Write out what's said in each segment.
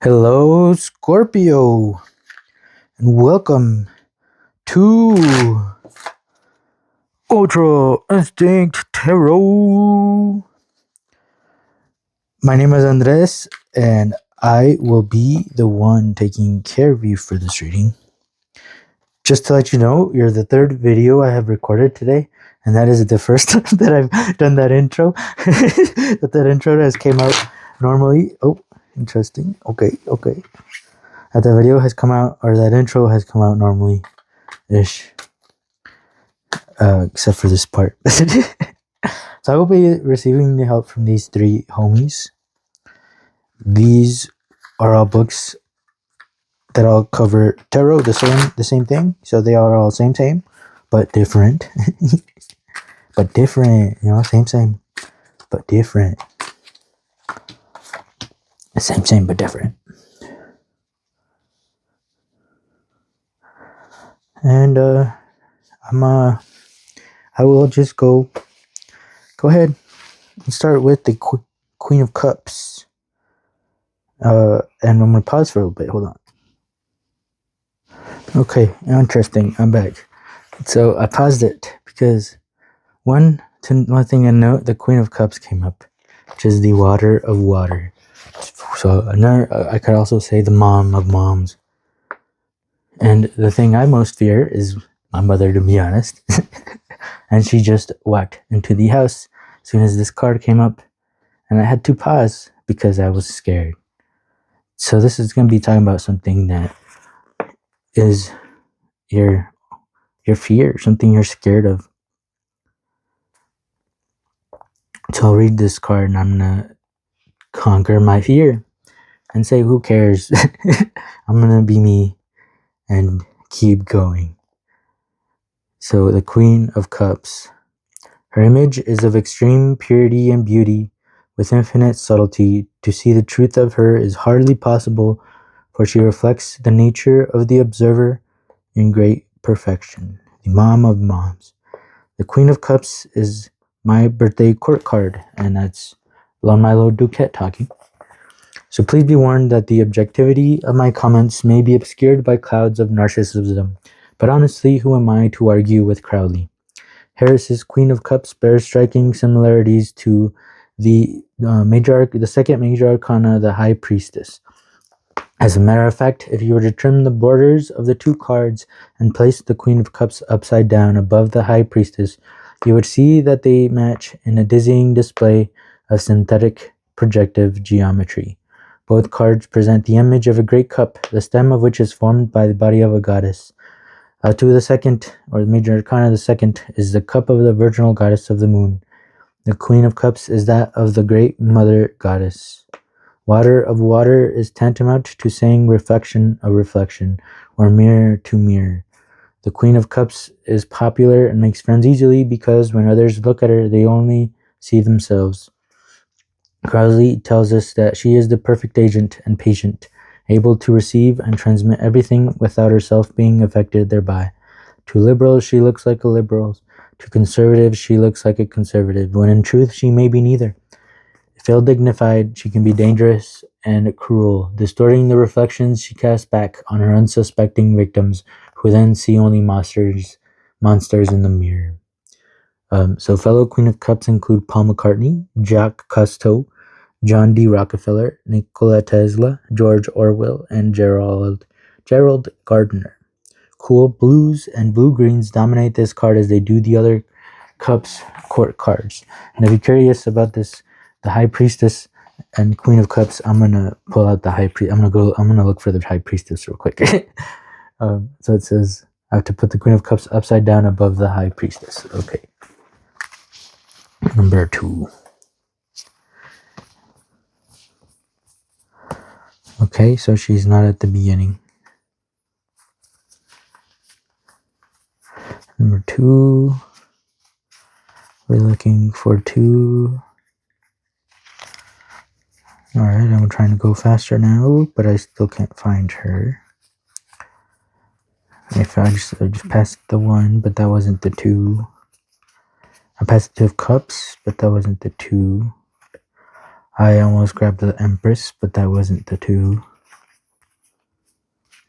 Hello, Scorpio, and welcome to Ultra Instinct Tarot. My name is Andres, and I will be the one taking care of you for this reading. Just to let you know, you're the third video I have recorded today, and that is the first time that I've done that intro. that intro has came out normally. Oh, interesting. Okay. That video has come out, or that intro has come out normally-ish. Except for this part. So I will be receiving the help from these three homies. These are all books that all cover tarot, the same thing. So they are all same, but different. But different, same, but different. Same, but different. And I will just go ahead and start with the Queen of Cups. And I'm going to pause for a little bit. Hold on. Okay, interesting. I'm back. So I paused it because one thing to note, the Queen of Cups came up, which is the Water of Water. So I could also say the Mom of Moms. And the thing I most fear is my mother, to be honest. And she just walked into the house as soon as this card came up. And I had to pause because I was scared. So this is going to be talking about something that is your fear, something you're scared of. So I'll read this card and I'm going to conquer my fear and say, who cares? I'm going to be me and keep going. So the Queen of Cups. Her image is of extreme purity and beauty with infinite subtlety. To see the truth of her is hardly possible, for she reflects the nature of the observer in great perfection. The Mom of Moms. The Queen of Cups is my birthday court card, and that's Milo DuQuette talking. So please be warned that the objectivity of my comments may be obscured by clouds of narcissism. But honestly, who am I to argue with Crowley? Harris's Queen of Cups bears striking similarities to the second major arcana, the High Priestess. As a matter of fact, if you were to trim the borders of the two cards and place the Queen of Cups upside down above the High Priestess, you would see that they match in a dizzying display of synthetic projective geometry. Both cards present the image of a great cup, the stem of which is formed by the body of a goddess. To the second, or the major arcana, the second is the cup of the virginal goddess of the moon. The Queen of Cups is that of the great mother goddess. Water of Water is tantamount to saying reflection of reflection, or mirror to mirror. The Queen of Cups is popular and makes friends easily because when others look at her, they only see themselves. Crowley tells us that she is the perfect agent and patient, able to receive and transmit everything without herself being affected thereby. To liberals, she looks like a liberal. To conservatives, she looks like a conservative, when in truth she may be neither. If ill-dignified, she can be dangerous and cruel, distorting the reflections she casts back on her unsuspecting victims, who then see only monsters in the mirror. So fellow Queen of Cups include Paul McCartney, Jacques Cousteau, John D. Rockefeller, Nikola Tesla, George Orwell, and Gerald Gardner. Cool blues and blue-greens dominate this card as they do the other Cups court cards. And if you're curious about this, the High Priestess and Queen of Cups, I'm gonna pull out the High Priest. I'm gonna look for the High Priestess real quick. So it says I have to put the Queen of Cups upside down above the High Priestess. Okay. Number 2. Okay, so she's not at the beginning. Number 2. We're looking for 2. Alright, I'm trying to go faster now, but I still can't find her. If I just passed the 1, but that wasn't the 2. I passed the 2 of Cups, but that wasn't the 2. I almost grabbed the Empress, but that wasn't the 2.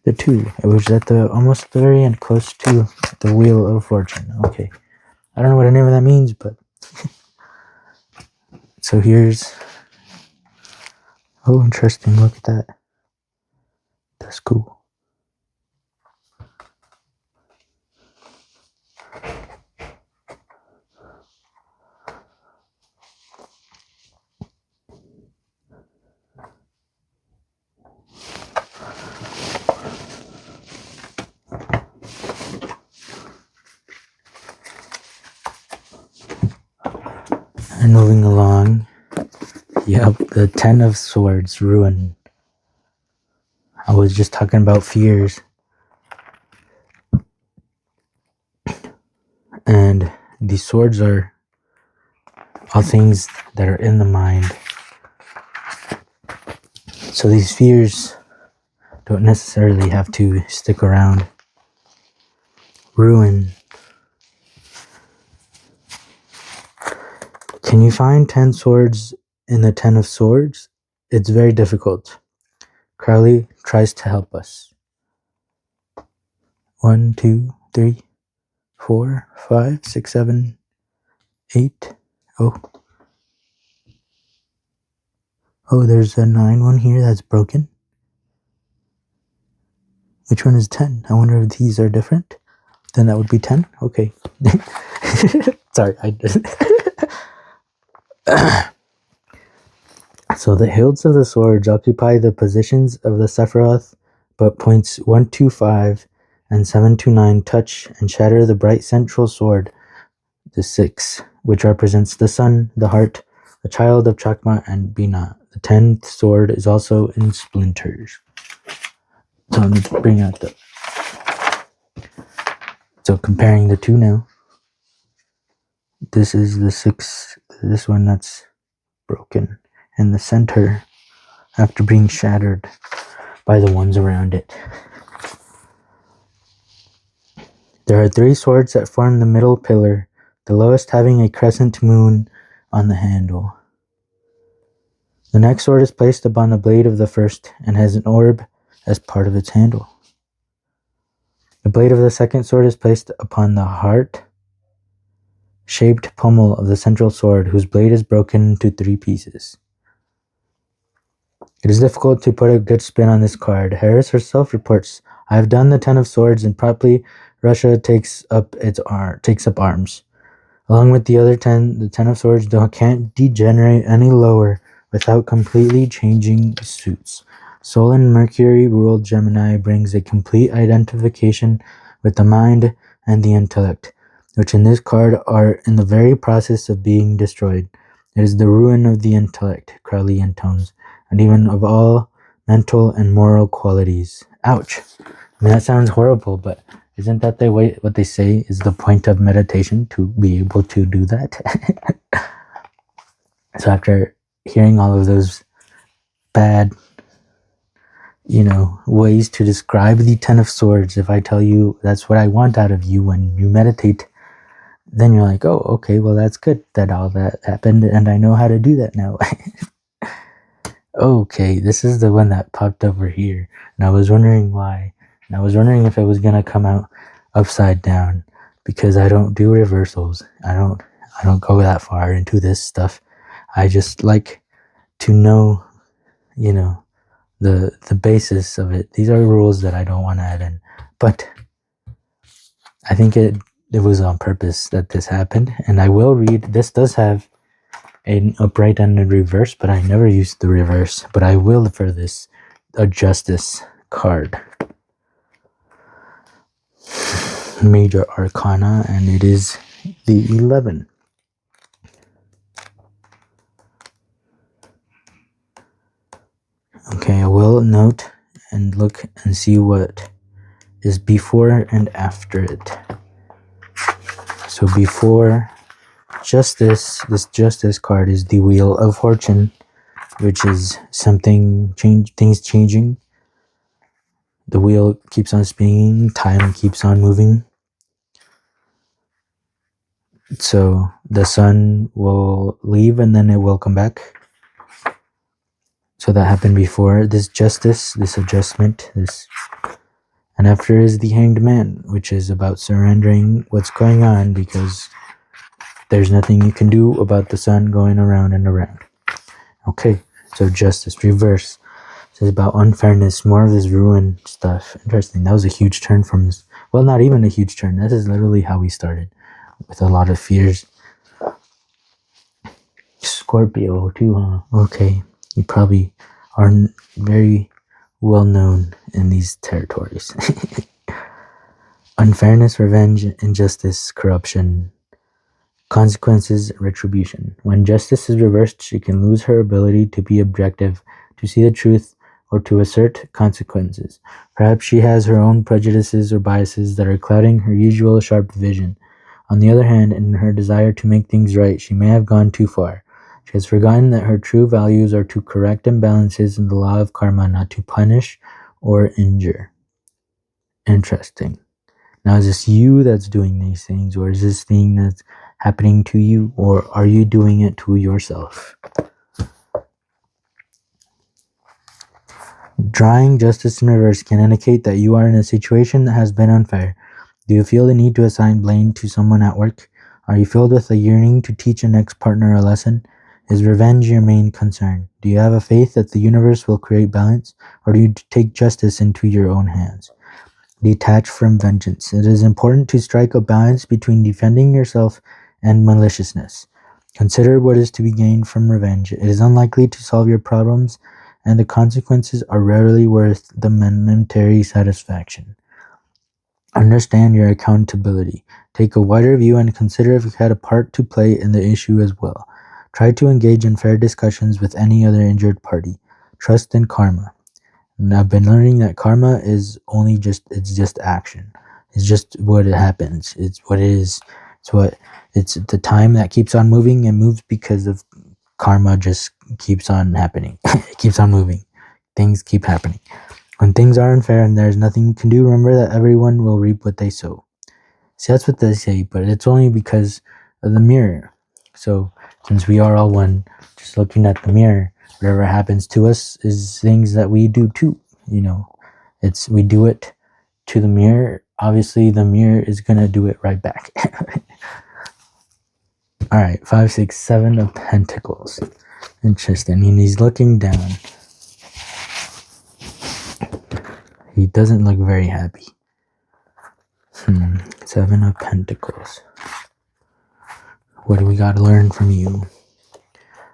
The 2. It was at the almost the very end, close to the Wheel of Fortune. Okay. I don't know what any of that means, but so here's, oh, interesting. Look at that. That's cool. And moving along, yep, the 10 of Swords, Ruin. I was just talking about fears. And these swords are all things that are in the mind. So these fears don't necessarily have to stick around. Ruin. Can you find 10 swords in the 10 of Swords? It's very difficult. Crowley tries to help us. 1, 2, 3, 4, 5, 6, 7, 8. Oh, there's a 9 one here that's broken. Which one is 10? I wonder if these are different. Then that would be 10. Okay. Sorry, I just. So the hilts of the swords occupy the positions of the Sephiroth, but points 1 to 5 and 7 to 9 touch and shatter the bright central sword, the 6, which represents the sun, the heart, the child of Chakma and Bina. The 10th sword is also in splinters. So let me bring out the... So comparing the two now. This is the 6, this one that's broken in the center after being shattered by the ones around it. There are 3 swords that form the middle pillar, the lowest having a crescent moon on the handle. The next sword is placed upon the blade of the first and has an orb as part of its handle. The blade of the second sword is placed upon the heart-shaped pommel of the central sword, whose blade is broken into 3 pieces. It is difficult to put a good spin on this card. Harris herself reports, I have done the 10 of Swords and promptly Russia takes up arms. Along with the other 10, the 10 of Swords can't degenerate any lower without completely changing suits. Sol and Mercury ruled Gemini brings a complete identification with the mind and the intellect, which in this card are in the very process of being destroyed. It is the ruin of the intellect, Crowley intones, and even of all mental and moral qualities. Ouch. I mean, that sounds horrible, but isn't that what they say is the point of meditation, to be able to do that? So after hearing all of those bad, ways to describe the 10 of Swords, if I tell you that's what I want out of you when you meditate, then you're like, oh, okay, well, that's good that all that happened, and I know how to do that now. Okay, this is the one that popped over here, and I was wondering why. And I was wondering if it was gonna come out upside down, because I don't do reversals. I don't go that far into this stuff. I just like to know, the basis of it. These are rules that I don't want to add in, but I think it was on purpose that this happened. And I will read. This does have an upright and a reverse, but I never used the reverse. But I will for this a Justice card. Major Arcana, and it is the 11. Okay, I will note and look and see what is before and after it. So before Justice, this Justice card is the Wheel of Fortune, which is things changing. The wheel keeps on spinning, time keeps on moving. So the sun will leave and then it will come back. So that happened before. This Justice, this adjustment, this And after is the Hanged Man, which is about surrendering what's going on because there's nothing you can do about the sun going around and around. Okay, so Justice, reverse. This is about unfairness, more of this ruin stuff. Interesting. That was a huge turn from this. Well, not even a huge turn. This is literally how we started, with a lot of fears. Scorpio, too, huh? Okay. You probably are very well known in these territories. Unfairness, revenge, injustice, corruption, consequences, retribution. When justice is reversed, she can lose her ability to be objective, to see the truth, or to assert consequences. Perhaps she has her own prejudices or biases that are clouding her usual sharp vision. On the other hand, in her desire to make things right, she may have gone too far. She has forgotten that her true values are to correct imbalances in the law of karma, not to punish or injure. Interesting. Now, is this you that's doing these things, or is this thing that's happening to you, or are you doing it to yourself? Drawing justice in reverse can indicate that you are in a situation that has been unfair. Do you feel the need to assign blame to someone at work? Are you filled with a yearning to teach an ex-partner a lesson? Is revenge your main concern? Do you have a faith that the universe will create balance, or do you take justice into your own hands? Detach from vengeance. It is important to strike a balance between defending yourself and maliciousness. Consider what is to be gained from revenge. It is unlikely to solve your problems, and the consequences are rarely worth the momentary satisfaction. Understand your accountability. Take a wider view and consider if you had a part to play in the issue as well. Try to engage in fair discussions with any other injured party. Trust in karma. And I've been learning that karma is it's just action. It's just what it happens. It's what it is. It's the time that keeps on moving and moves because of karma just keeps on happening. It keeps on moving. Things keep happening. When things are unfair and there's nothing you can do, remember that everyone will reap what they sow. See, that's what they say, but it's only because of the mirror. So, since we are all one, just looking at the mirror, whatever happens to us is things that we do too. We do it to the mirror. Obviously, the mirror is gonna do it right back. All right, 5, 6, 7 of Pentacles. Interesting. And he's looking down. He doesn't look very happy. 7 of Pentacles. What do we got to learn from you?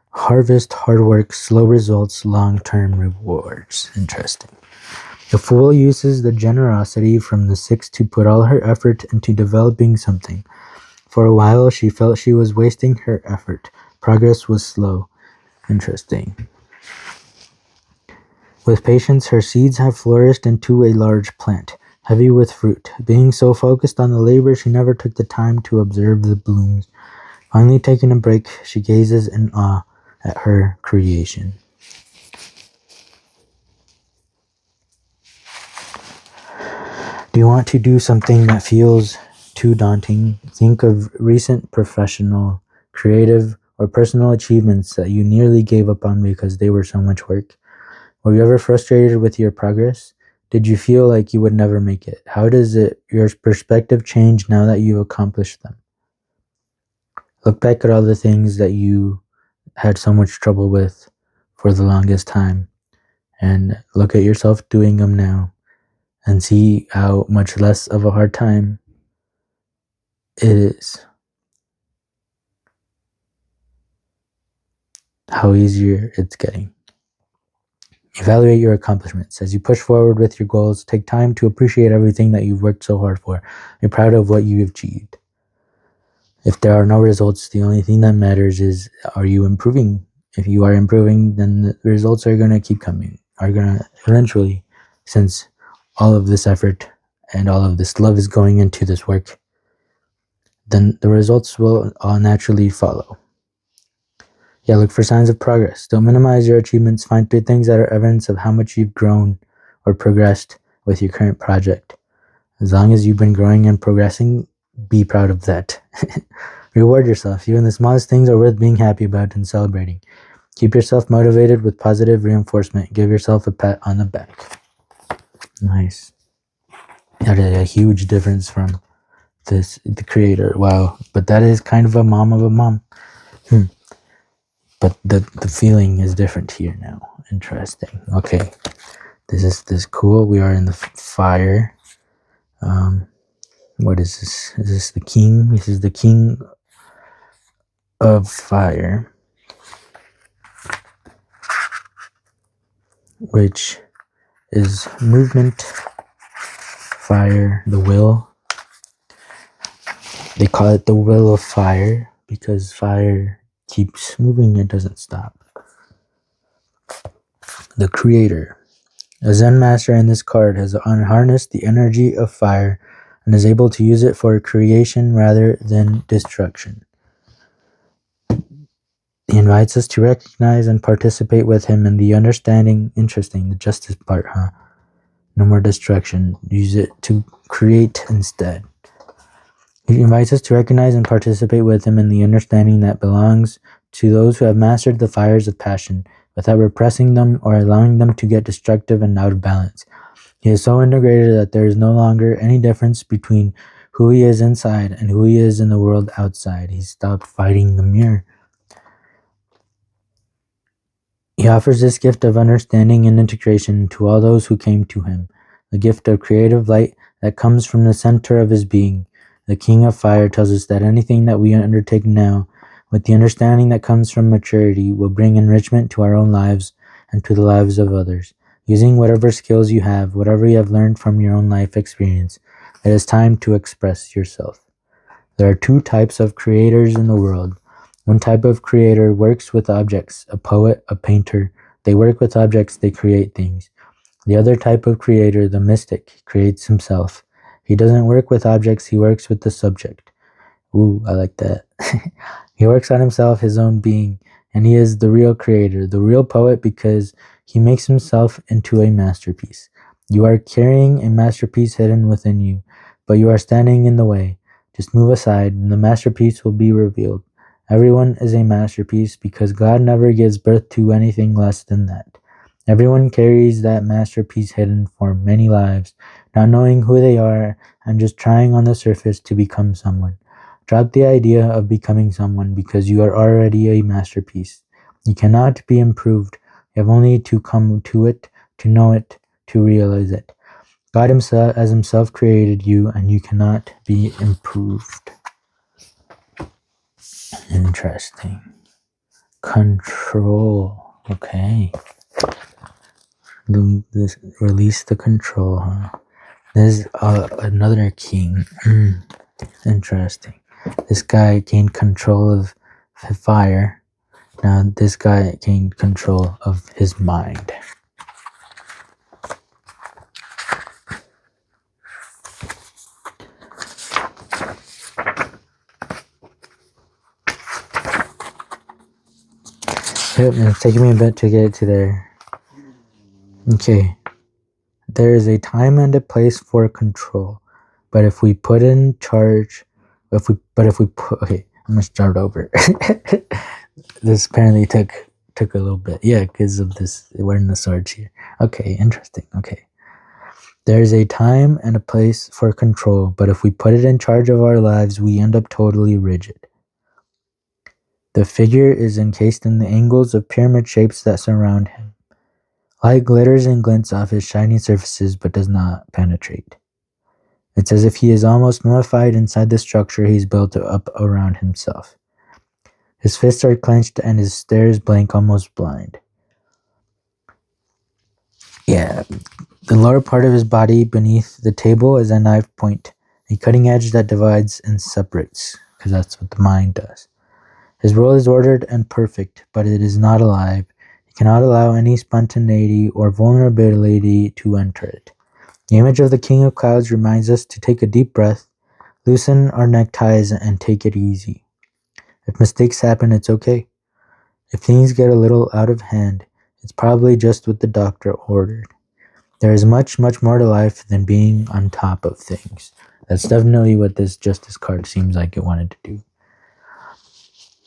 Harvest, hard work, slow results, long-term rewards. Interesting. The Fool uses the generosity from the 6 to put all her effort into developing something. For a while, she felt she was wasting her effort. Progress was slow. Interesting. With patience, her seeds have flourished into a large plant, heavy with fruit. Being so focused on the labor, she never took the time to observe the blooms. Finally taking a break, she gazes in awe at her creation. Do you want to do something that feels too daunting? Think of recent professional, creative, or personal achievements that you nearly gave up on because they were so much work. Were you ever frustrated with your progress? Did you feel like you would never make it? How does your perspective change now that you've accomplished them? Look back at all the things that you had so much trouble with for the longest time, and look at yourself doing them now, and see how much less of a hard time it is. How easier it's getting. Evaluate your accomplishments. As you push forward with your goals, take time to appreciate everything that you've worked so hard for. Be proud of what you've achieved. If there are no results, the only thing that matters is, are you improving? If you are improving, then the results are going to keep coming. Are going to eventually, since all of this effort and all of this love is going into this work, then the results will all naturally follow. Yeah, look for signs of progress. Don't minimize your achievements. Find 3 things that are evidence of how much you've grown or progressed with your current project. As long as you've been growing and progressing, be proud of that. Reward yourself. Even the smallest things are worth being happy about and celebrating. Keep yourself motivated with positive reinforcement. Give yourself a pat on the back. Nice. That is a huge difference from the creator. Wow. But that is kind of a mom of a mom. But the feeling is different here now. Interesting. Okay. This is cool. We are in the fire. What is this? Is this the king? This is the king of fire, which is movement, fire, the will. They call it the will of fire because fire keeps moving, it doesn't stop. The creator. A Zen master in this card has unharnessed the energy of fire and is able to use it for creation rather than destruction. He invites us to recognize and participate with him in the understanding. Interesting, the justice part, huh? No more destruction. Use it to create instead. He invites us to recognize and participate with him in the understanding that belongs to those who have mastered the fires of passion without repressing them or allowing them to get destructive and out of balance. He is so integrated that there is no longer any difference between who he is inside and who he is in the world outside. He stopped fighting the mirror. He offers this gift of understanding and integration to all those who came to him, the gift of creative light that comes from the center of his being. The King of Fire tells us that anything that we undertake now, with the understanding that comes from maturity, will bring enrichment to our own lives and to the lives of others. Using whatever skills you have, whatever you have learned from your own life experience, it is time to express yourself. There are two types of creators in the world. One type of creator works with objects, a poet, a painter. They work with objects, they create things. The other type of creator, the mystic, creates himself. He doesn't work with objects, he works with the subject. Ooh, I like that. He works on himself, his own being, and he is the real creator, the real poet, because he makes himself into a masterpiece. You are carrying a masterpiece hidden within you, but you are standing in the way. Just move aside, and the masterpiece will be revealed. Everyone is a masterpiece because God never gives birth to anything less than that. Everyone carries that masterpiece hidden for many lives, not knowing who they are and just trying on the surface to become someone. Drop the idea of becoming someone because you are already a masterpiece. You cannot be improved. You have only to come to it, to know it, to realize it. God himself as himself created you, and you cannot be improved. Interesting. Control. Okay. Release the control, huh? There's another king. Interesting. This guy gained control of fire. Now this guy gained control of his mind. Yep, it's taking me a bit to get to there. Okay. There is a time and a place for control. But if we put in charge, okay, I'm gonna start over. This apparently took a little bit. Yeah, because of this, we're in the swords here. Okay, interesting. Okay. There's a time and a place for control, but if we put it in charge of our lives, we end up totally rigid. The figure is encased in the angles of pyramid shapes that surround him. Light glitters and glints off his shiny surfaces, but does not penetrate. It's as if he is almost mummified inside the structure he's built up around himself. His fists are clenched and his stare is blank, almost blind. Yeah, the lower part of his body beneath the table is a knife point, a cutting edge that divides and separates, because that's what the mind does. His world is ordered and perfect, but it is not alive. He cannot allow any spontaneity or vulnerability to enter it. The image of the King of Clouds reminds us to take a deep breath, loosen our neckties, and take it easy. If mistakes happen, it's okay. If things get a little out of hand, it's probably just what the doctor ordered. There is much, much more to life than being on top of things. That's definitely what this Justice card seems like it wanted to do.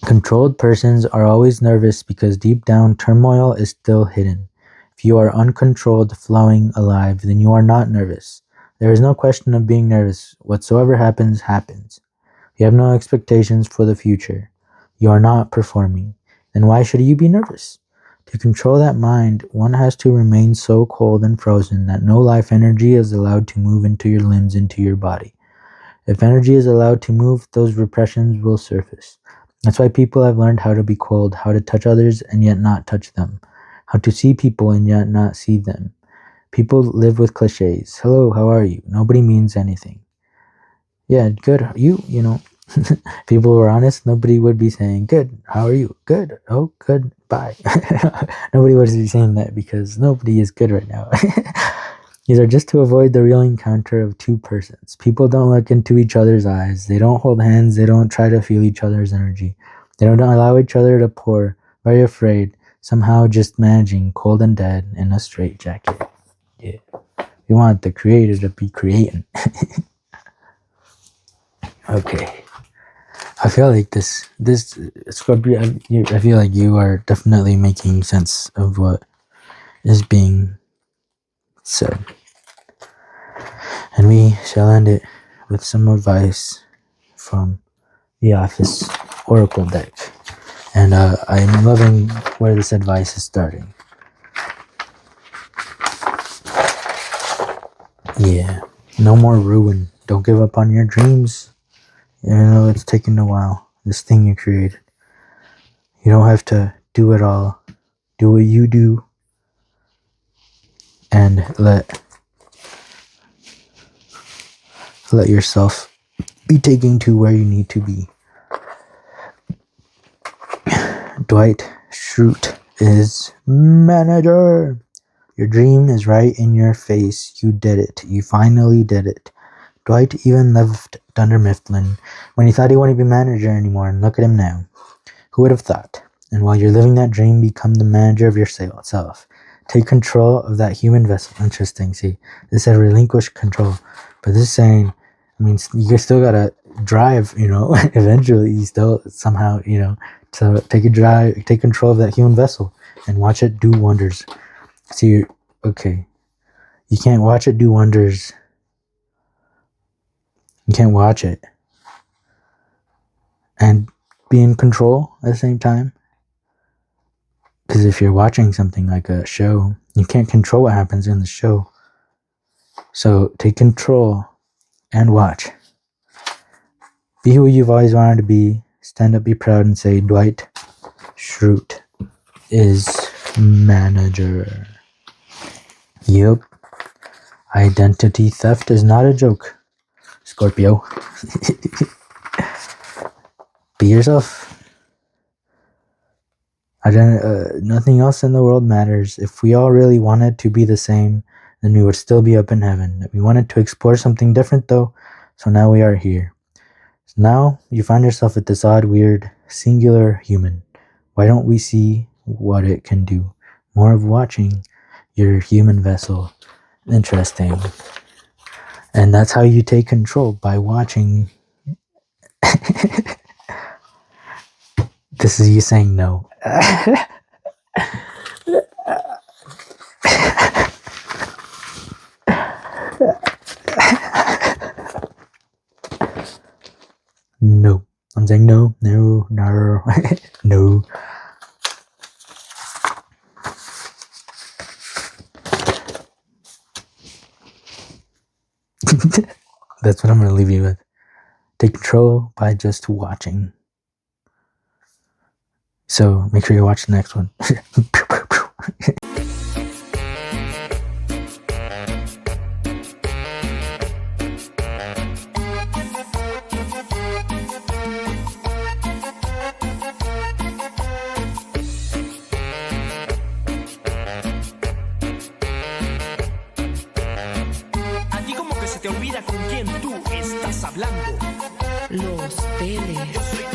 Controlled persons are always nervous because deep down turmoil is still hidden. If you are uncontrolled, flowing, alive, then you are not nervous. There is no question of being nervous. Whatsoever happens, happens. You have no expectations for the future. You are not performing. Then why should you be nervous? To control that mind, one has to remain so cold and frozen that no life energy is allowed to move into your limbs, into your body. If energy is allowed to move, those repressions will surface. That's why people have learned how to be cold, how to touch others and yet not touch them, how to see people and yet not see them. People live with cliches. Hello, how are you? Nobody means anything. Yeah, good. You know, if people were honest, nobody would be saying, good, how are you? Good. Oh, good. Bye. Nobody would be saying that because nobody is good right now. These are just to avoid the real encounter of two persons. People don't look into each other's eyes. They don't hold hands. They don't try to feel each other's energy. They don't allow each other to pour. Very afraid. Somehow just managing, cold and dead in a straitjacket. Yeah. We want the creator to be creating. Okay. I feel like this Scorpio, I feel like you are definitely making sense of what is being said. And we shall end it with some advice from the Office Oracle deck. And I'm loving where this advice is starting. Yeah. No more ruin. Don't give up on your dreams. Even though it's taken a while. This thing you created. You don't have to do it all. Do what you do. And let yourself be taken to where you need to be. Dwight Schrute is manager. Your dream is right in your face. You did it. You finally did it. Dwight even left Dunder Mifflin when he thought he wouldn't be manager anymore, and look at him now. Who would have thought? And while you're living that dream, become the manager of yourself. Take control of that human vessel. Interesting. See, this said relinquish control. But this is saying, I mean, you still gotta drive, you know, eventually you still somehow, you know, so take control of that human vessel and watch it do wonders. See, okay, you can't watch it do wonders. You can't watch it and be in control at the same time. Because if you're watching something like a show, you can't control what happens in the show. So take control and watch. Be who you've always wanted to be. Stand up, be proud, and say, Dwight Schrute is manager. Yep. Identity theft is not a joke, Scorpio. Be yourself. Nothing else in the world matters. If we all really wanted to be the same, then we would still be up in heaven. We wanted to explore something different, though, so now we are here. So now you find yourself at this odd, weird, singular human. Why don't we see what it can do? More of watching your human vessel. Interesting. And that's how you take control, by watching. This is you saying no. No. I'm saying no. No. No. No. That's what I'm going to leave you with. Take control by just watching. So make sure you watch the next one. A ti como que se te olvida con quién tú estás hablando. Los teles.